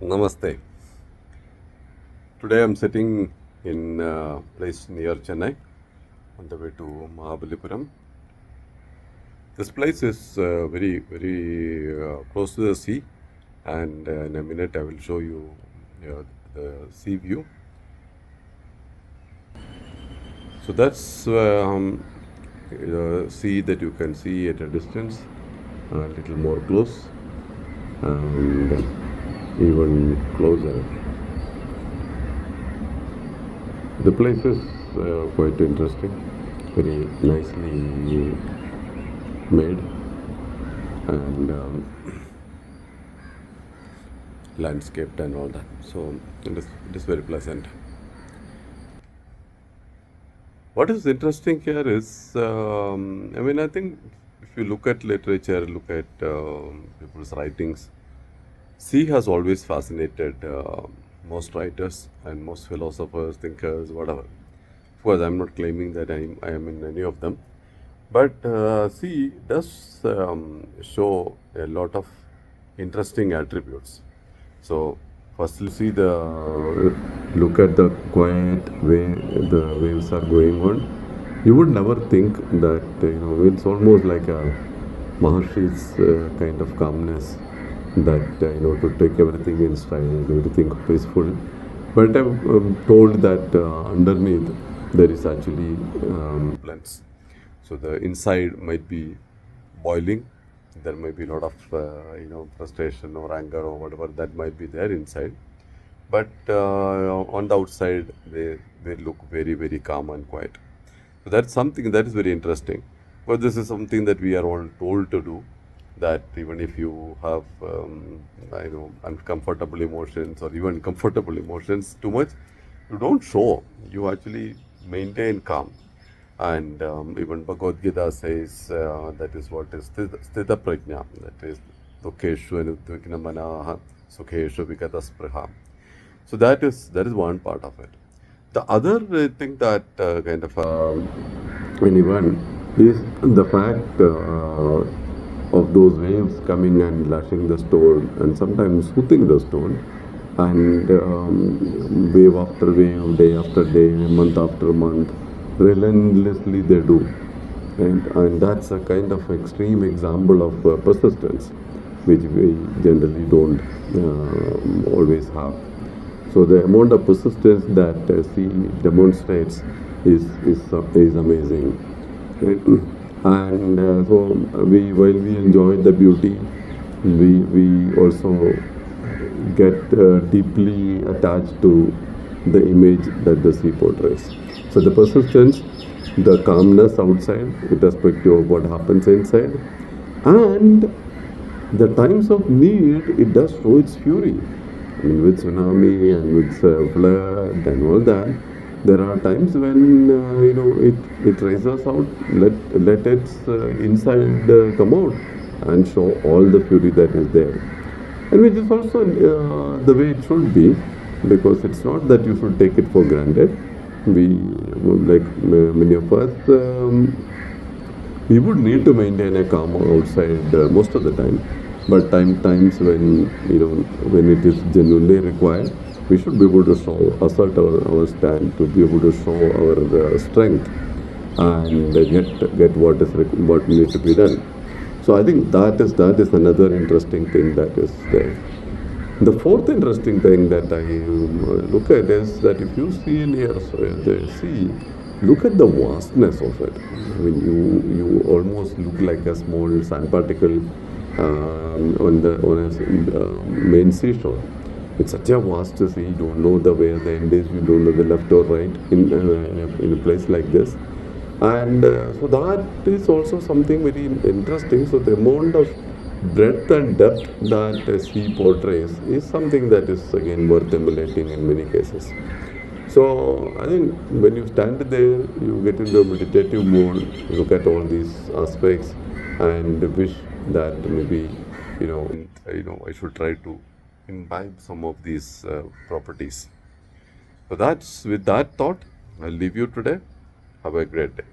Namaste. Today I'm sitting in a place near Chennai on the way to Mahabalipuram. This place is very close to the sea, and in a minute I will show you the sea view. So that's the sea that you can see at a distance, a little more close, and even closer. The place is quite interesting, very nicely made, and landscaped and all that. So it is very pleasant. What is interesting here is, I think if you look at literature, look at people's writings, sea has always fascinated most writers and most philosophers, thinkers, whatever. Of course, I'm not claiming that I am in any of them, but sea does show a lot of interesting attributes. So, firstly, see look at the quiet way the waves are going on. You would never think that it's almost like a Maharshi's kind of calmness that to take everything in stride, everything peaceful. But I'm told that underneath there is actually turbulence. So the inside might be boiling. There might be a lot of frustration or anger or whatever that might be there inside. But on the outside, they look very calm and quiet. So that's something that is very interesting. But this is something that we are all told to do. That even if you have uncomfortable emotions or even comfortable emotions too much, you don't show. You actually maintain calm. And even Bhagavad Gita says that is what is sthita prajna. That is dukkeshu anudvikna manaha sukheshu vikata. So that is one part of it. The other thing that anyone is the fact of those waves coming and lashing the stone and sometimes soothing the stone, and wave after wave, day after day, month after month, relentlessly they do. And that's a kind of extreme example of persistence, which we generally don't always have. So the amount of persistence that sea demonstrates is amazing. And so while we enjoy the beauty, we also get deeply attached to the image that the sea portrays. So the persistence, the calmness outside, irrespective of what happens inside, and the times of need, it does show its fury. I mean, with tsunami and with flood and all that, there are times when it raises out, let its inside come out and show all the fury that is there, and which is also the way it should be, because it's not that you should take it for granted. We, like many of us, we would need to maintain a calm outside most of the time. But times when it is genuinely required, we should be able to assert our stand, to be able to show our strength and get what needs to be done. So I think that is another interesting thing that is there. The fourth interesting thing that I look at is that if you see near the sea, look at the vastness of it. I mean, you almost look like a small sand particle on a main seashore. It's such a vast sea. You don't know where the end is. You don't know the left or right in a place like this. And so that is also something very interesting. So the amount of breadth and depth that a sea portrays is something that is again worth emulating in many cases. So I think when you stand there, you get into a meditative mode, look at all these aspects, and wish that maybe I should try to imbibe some of these properties. So that's with that thought, I'll leave you today. Have a great day.